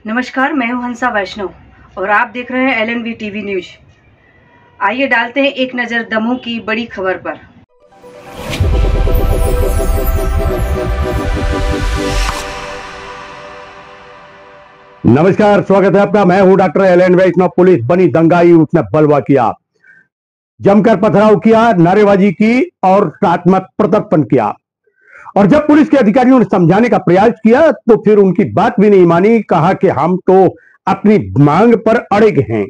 नमस्कार, मैं हूं हंसा वैष्णव और आप देख रहे हैं LNV टीवी न्यूज। आइए डालते हैं एक नजर दमोह की बड़ी खबर पर। नमस्कार, स्वागत है आपका। मैं हूं डॉक्टर एलन वैष्णव। पुलिस बनी दंगाई, उसने बलवा किया, जमकर पथराव किया, नारेबाजी की और साथ में प्रदर्शन किया। और जब पुलिस के अधिकारियों ने समझाने का प्रयास किया तो फिर उनकी बात भी नहीं मानी। कहा कि हम तो अपनी मांग पर अड़े हैं।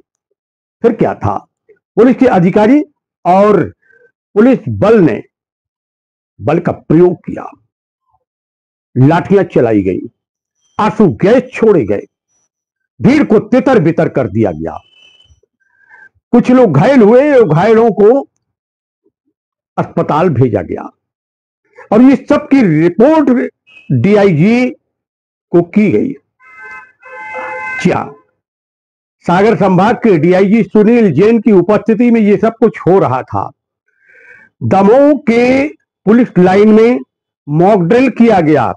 फिर क्या था, पुलिस के अधिकारी और पुलिस बल ने बल का प्रयोग किया, लाठियां चलाई गई, आंसू गैस छोड़े गए, भीड़ को तितर बितर कर दिया गया। कुछ लोग घायल हुए, घायलों को अस्पताल भेजा गया और ये सब की रिपोर्ट DIG को की गई। क्या सागर संभाग के DIG सुनील जैन की उपस्थिति में ये सब कुछ हो रहा था। दमोह के पुलिस लाइन में मॉक ड्रिल किया गया।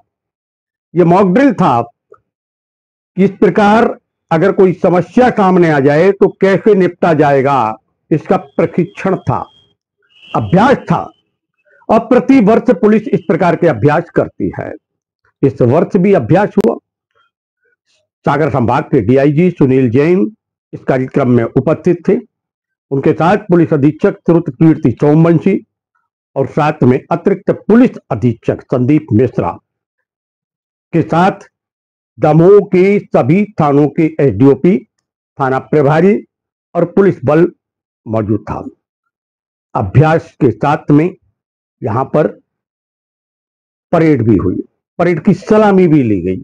ये मॉक ड्रिल था, किस प्रकार अगर कोई समस्या सामने आ जाए तो कैसे निपटा जाएगा, इसका प्रशिक्षण था, अभ्यास था। और प्रति वर्ष पुलिस इस प्रकार के अभ्यास करती है। इस वर्ष भी अभ्यास हुआ। सागर संभाग के DIG सुनील जैन इस कार्यक्रम में उपस्थित थे। उनके साथ पुलिस अधीक्षक श्रुतकीर्ति सोमवंशी और साथ में अतिरिक्त पुलिस अधीक्षक संदीप मिश्रा के साथ दमोह के सभी थानों के SDOP, थाना प्रभारी और पुलिस बल मौजूद था। अभ्यास के साथ में यहां पर परेड भी हुई, परेड की सलामी भी ली गई।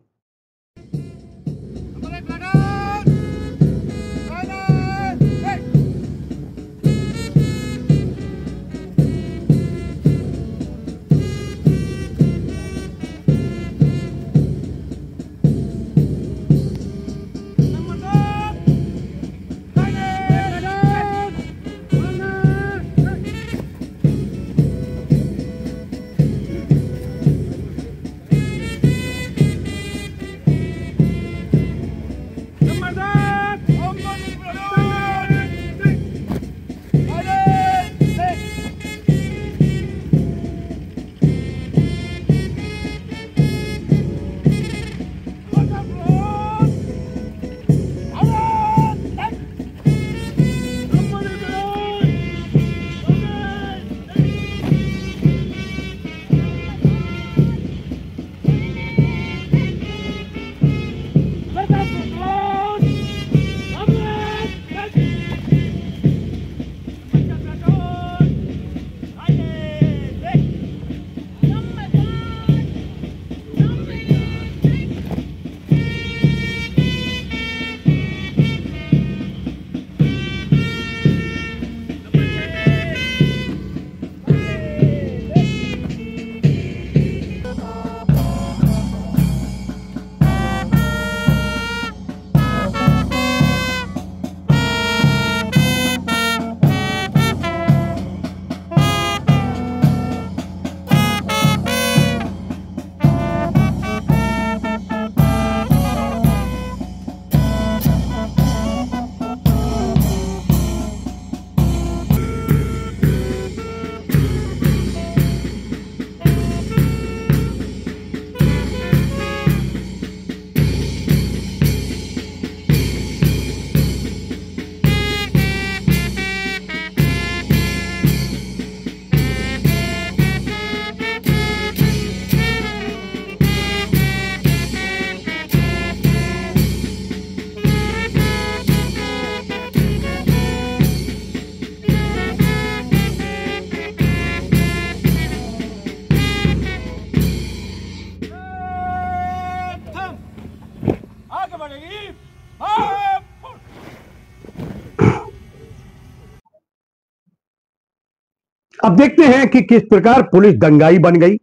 अब देखते हैं कि किस प्रकार पुलिस दंगाई बन गई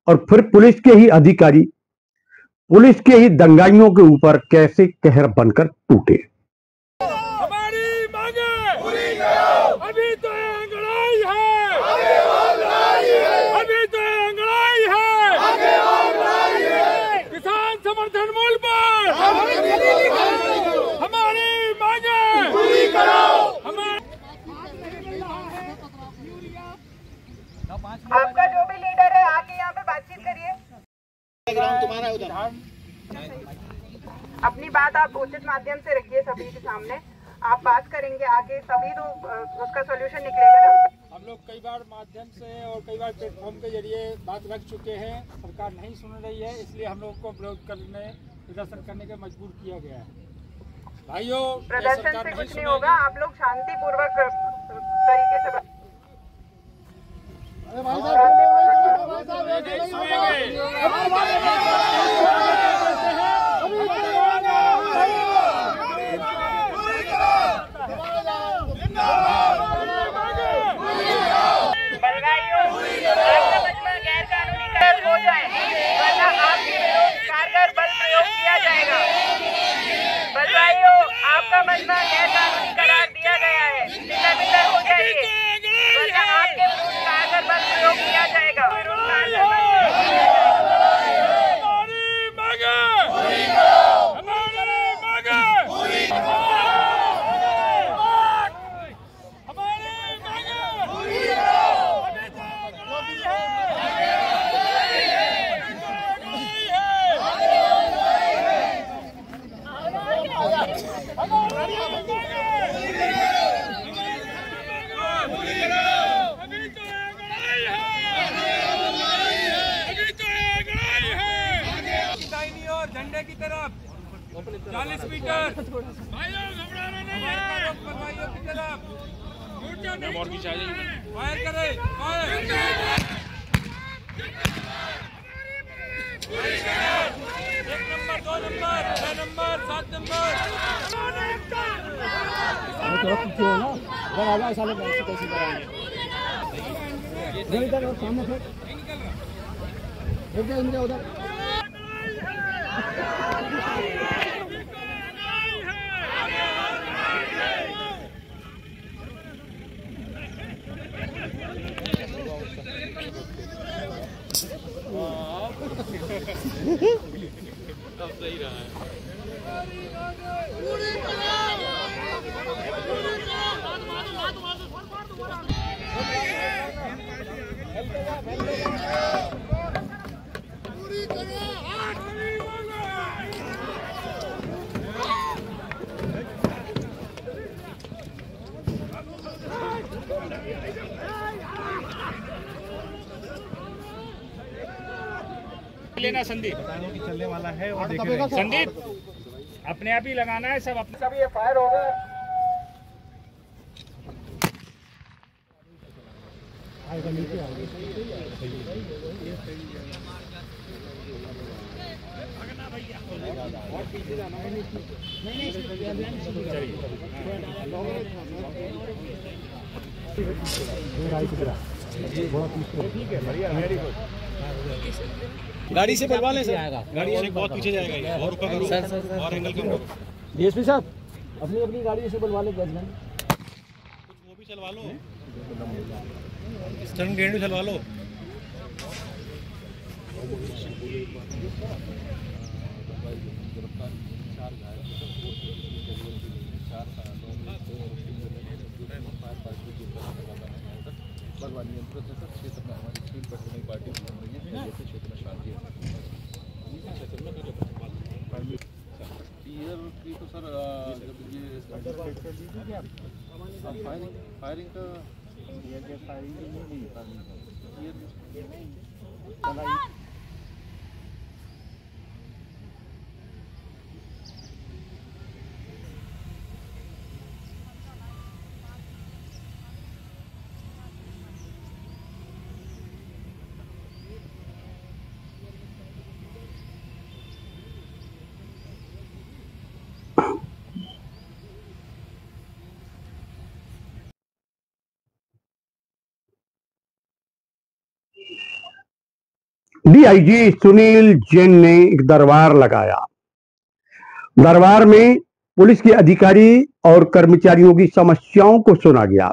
और फिर पुलिस के ही अधिकारी पुलिस के ही दंगाइयों के ऊपर कैसे कहर बनकर टूटे। हमारी मांगे पूरी करो। अभी तो अंगड़ाई है, आगे और लड़ाई है। अभी तो अंगड़ाई है, आगे और लड़ाई है। किसान समर्थन मूल्य पर आपका जो भी लीडर है आके यहाँ पे बातचीत करिए। अपनी बात आप उचित माध्यम से रखिए, सभी के सामने आप बात करेंगे आके, तभी तो उसका सॉल्यूशन निकलेगा ना। हम लोग कई बार माध्यम से और कई बार प्लेटफॉर्म के जरिए बात रख चुके हैं, सरकार नहीं सुन रही है, इसलिए हम लोग को विरोध करने, प्रदर्शन करने के मजबूर किया गया है। भाइयों, प्रदर्शन से कुछ नहीं होगा, आप लोग शांतिपूर्वक तरीके से हो जाए, वरना आपके विरुद्ध कारगर बल प्रयोग किया जाएगा। बलवाइयों, आपका मजमा गैर कानूनी करार दिया गया है, तितर हो जाइए, वरना आपके विरुद्ध कारगर बल प्रयोग किया जाएगा। झंडे की तरफ 40 मीटर, भाइयों की तरफ फायर करे, एक नंबर, 2 नंबर, 6 नंबर, 7 नंबर। अब सही रहा है। लेना संदीप चलने वाला है और संदीप अपने आप ही लगाना है, सब अपने सब। ये फायर हो गया, ठीक है, बढ़िया, वेरी गुड। गाड़ी से बुलवा लें सर, गाड़ी से बहुत पीछे जाएगा, और ऊपर करो सर, और एंगल कम करो। डीएसपी साहब, अपनी गाड़ी से बुलवा ले, कुछ वो भी चलवा लो, स्टर्न गेट भी चलवा लो। फायरिंग का डीआईजी सुनील जैन ने एक दरबार लगाया। दरबार में पुलिस के अधिकारी और कर्मचारियों की समस्याओं को सुना गया।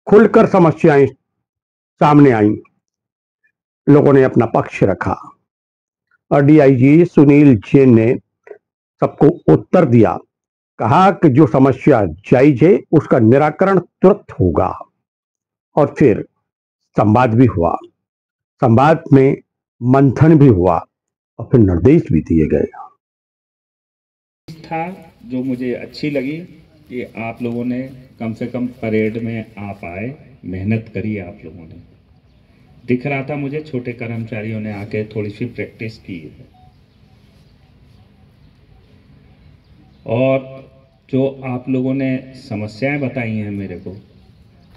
खुलकर समस्याएं सामने आईं, लोगों ने अपना पक्ष रखा और डीआईजी सुनील जैन ने सबको उत्तर दिया। कहा कि जो समस्या जायज है उसका निराकरण तुरंत होगा और फिर संवाद भी हुआ, संवाद में मंथन भी हुआ और फिर निर्देश भी दिए गए। था जो मुझे अच्छी लगी कि आप लोगों ने कम से कम परेड में आप आए, मेहनत करी आप लोगों ने। दिख रहा था मुझे छोटे कर्मचारियों ने आके थोड़ी सी प्रैक्टिस की है। और जो आप लोगों ने समस्याएं बताई हैं मेरे को,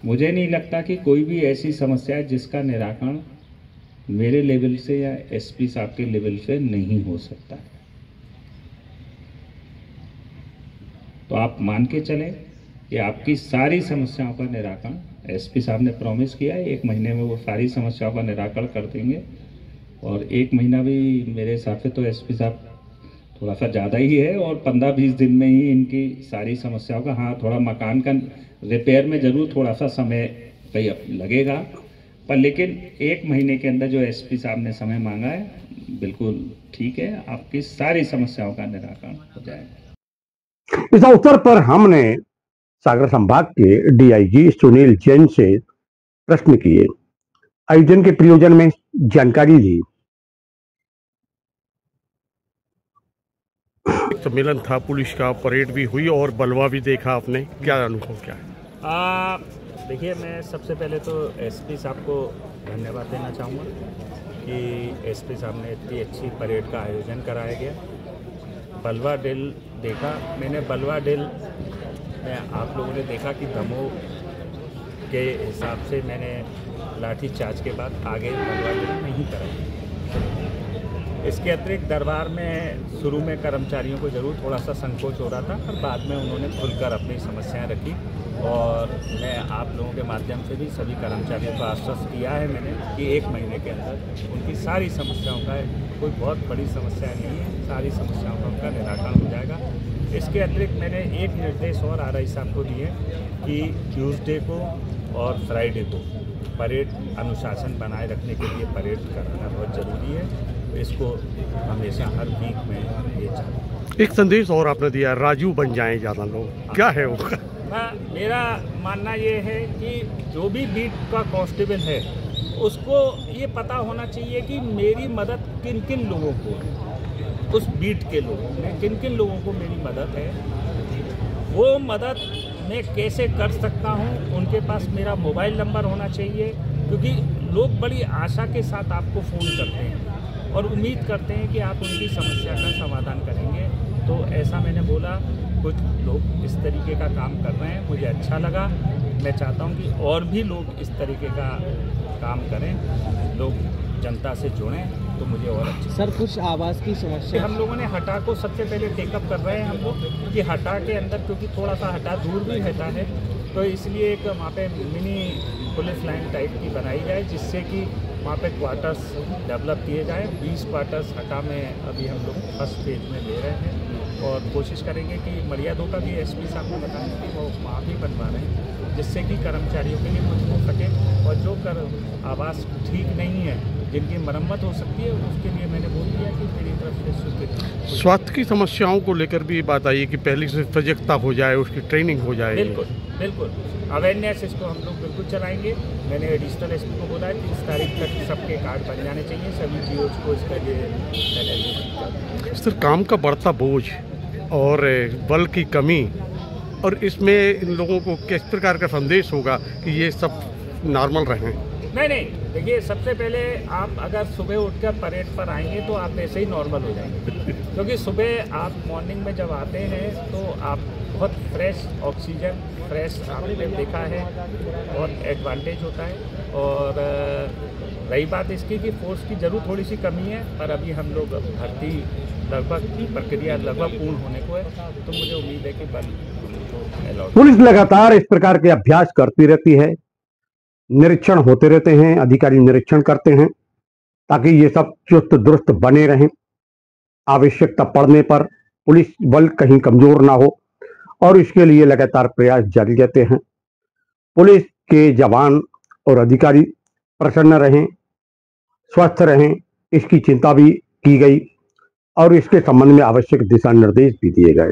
मुझे नहीं लगता कि कोई भी ऐसी समस्या है जिसका निराकरण मेरे लेवल से या एसपी साहब के लेवल से नहीं हो सकता। तो आप मान के चलें कि आपकी सारी समस्याओं का निराकरण एसपी साहब ने प्रॉमिस किया है, 1 महीने में वो सारी समस्याओं का निराकरण कर देंगे। और 1 महीना भी मेरे हिसाब से तो एसपी साहब थोड़ा सा ज़्यादा ही है, और 15-20 दिन में ही इनकी सारी समस्याओं का, हाँ थोड़ा मकान का रिपेयर में ज़रूर थोड़ा सा समय लगेगा, पर लेकिन 1 महीने के अंदर जो एसपी साहब ने समय मांगा है बिल्कुल ठीक है, आपकी सारी समस्याओं का निराकरण हो जाएगा। इस अवसर पर हमने सागर संभाग के डीआईजी सुनील जैन से प्रश्न किए, आयोजन के प्रयोजन में जानकारी दी। सम्मेलन था, पुलिस का परेड भी हुई और बलवा भी देखा आपने, क्या अनुभव क्या है? देखिए, मैं सबसे पहले तो एसपी साहब को धन्यवाद देना चाहूँगा कि एसपी साहब ने इतनी अच्छी परेड का आयोजन कराया गया। बलवा ड्रिल देखा मैंने, बलवा ड्रिल में आप लोगों ने देखा कि दमोह के हिसाब से मैंने लाठी चार्ज के बाद आगे बलवा ड्रिल नहीं कराई। इसके अतिरिक्त दरबार में शुरू में कर्मचारियों को ज़रूर थोड़ा सा संकोच हो रहा था, पर बाद में उन्होंने खुलकर अपनी समस्याएं रखी। और मैं आप लोगों के माध्यम से भी सभी कर्मचारियों को आश्वस्त किया है मैंने कि 1 महीने के अंदर उनकी सारी समस्याओं का, कोई बहुत बड़ी समस्या नहीं है, सारी समस्याओं का उनका निराकरण हो जाएगा। इसके अतिरिक्त मैंने एक निर्देश और आरआई साहब को दिए कि ट्यूसडे को और फ्राइडे को परेड अनुशासन बनाए रखने के लिए परेड कराना बहुत ज़रूरी है। इसको हमेशा हर वीक में ये चाहिए। एक संदेश और आपने दिया, राजू बन जाएं ज़्यादा लोग, क्या है वो? मेरा मानना ये है कि जो भी बीट का कांस्टेबल है उसको ये पता होना चाहिए कि मेरी मदद किन किन लोगों को, उस बीट के लोगों में किन किन लोगों को मेरी मदद है, वो मदद मैं कैसे कर सकता हूँ। उनके पास मेरा मोबाइल नंबर होना चाहिए, क्योंकि लोग बड़ी आशा के साथ आपको फ़ोन करते हैं और उम्मीद करते हैं कि आप उनकी समस्या का समाधान करेंगे। तो ऐसा मैंने बोला, कुछ लोग इस तरीके का काम कर रहे हैं, मुझे अच्छा लगा। मैं चाहता हूं कि और भी लोग इस तरीके का काम करें, लोग जनता से जुड़ें, तो मुझे और अच्छा। सर, कुछ आवाज़ की समस्या हम लोगों ने हटा को सबसे पहले टेकअप कर रहे हैं हम लोग कि हटा के अंदर, क्योंकि थोड़ा सा हटा दूर भी रहता है, तो इसलिए एक वहाँ पे मिनी पुलिस लाइन टाइप की बनाई जाए, जिससे कि वहाँ पे क्वार्टर्स डेवलप किए जाए। 20 क्वार्टर्स हटा में अभी हम लोग फर्स्ट फेज में ले रहे हैं, और कोशिश करेंगे कि मड़ियादो का भी एसपी साहब को बताएं कि वो वहाँ भी बनवा रहे हैं, जिससे कि कर्मचारियों के लिए कुछ हो सके। और जो आवास ठीक नहीं है, जिनकी मरम्मत हो सकती है, उसके लिए मैंने बोल दिया कि मेरी तरफ से स्वीकृति। स्वास्थ्य की समस्याओं को लेकर भी बात आई कि पहले से सजगता हो जाए, उसकी ट्रेनिंग हो जाए। बिल्कुल बिल्कुल, अवेयरनेस इसको हम लोग बिल्कुल चलाएंगे। मैंने एडिशनल एसपी को बोला है कि 30 तारीख तक सबके कार्ड बन जाने चाहिए, सभी जीओज को इसके लिए मैंने। सर, काम का बढ़ता बोझ और बल की कमी, और इसमें इन लोगों को किस प्रकार का संदेश होगा कि ये सब नॉर्मल रहें? नहीं, देखिए, सबसे पहले आप अगर सुबह उठकर परेड पर आएंगे तो आप ऐसे ही नॉर्मल हो जाएंगे, क्योंकि सुबह आप मॉर्निंग में जब आते हैं तो आप बहुत फ्रेश ऑक्सीजन, फ्रेश आपने देखा है, बहुत एडवांटेज होता है। और रही बात इसकी कि फोर्स की जरूर थोड़ी सी कमी है, पर अभी हम लोग भर्ती लगभग प्रक्रिया लगभग पूर्ण होने को है, तो मुझे उम्मीद है कि बल पुलिस लगातार इस प्रकार के अभ्यास करती रहती है, निरीक्षण होते रहते हैं, अधिकारी निरीक्षण करते हैं ताकि ये सब चुस्त दुरुस्त बने रहें। आवश्यकता पड़ने पर पुलिस बल कहीं कमजोर ना हो, और इसके लिए लगातार प्रयास जारी रहते हैं। पुलिस के जवान और अधिकारी प्रसन्न रहें, स्वस्थ रहें, इसकी चिंता भी की गई और इसके संबंध में आवश्यक दिशा निर्देश भी दिए गए।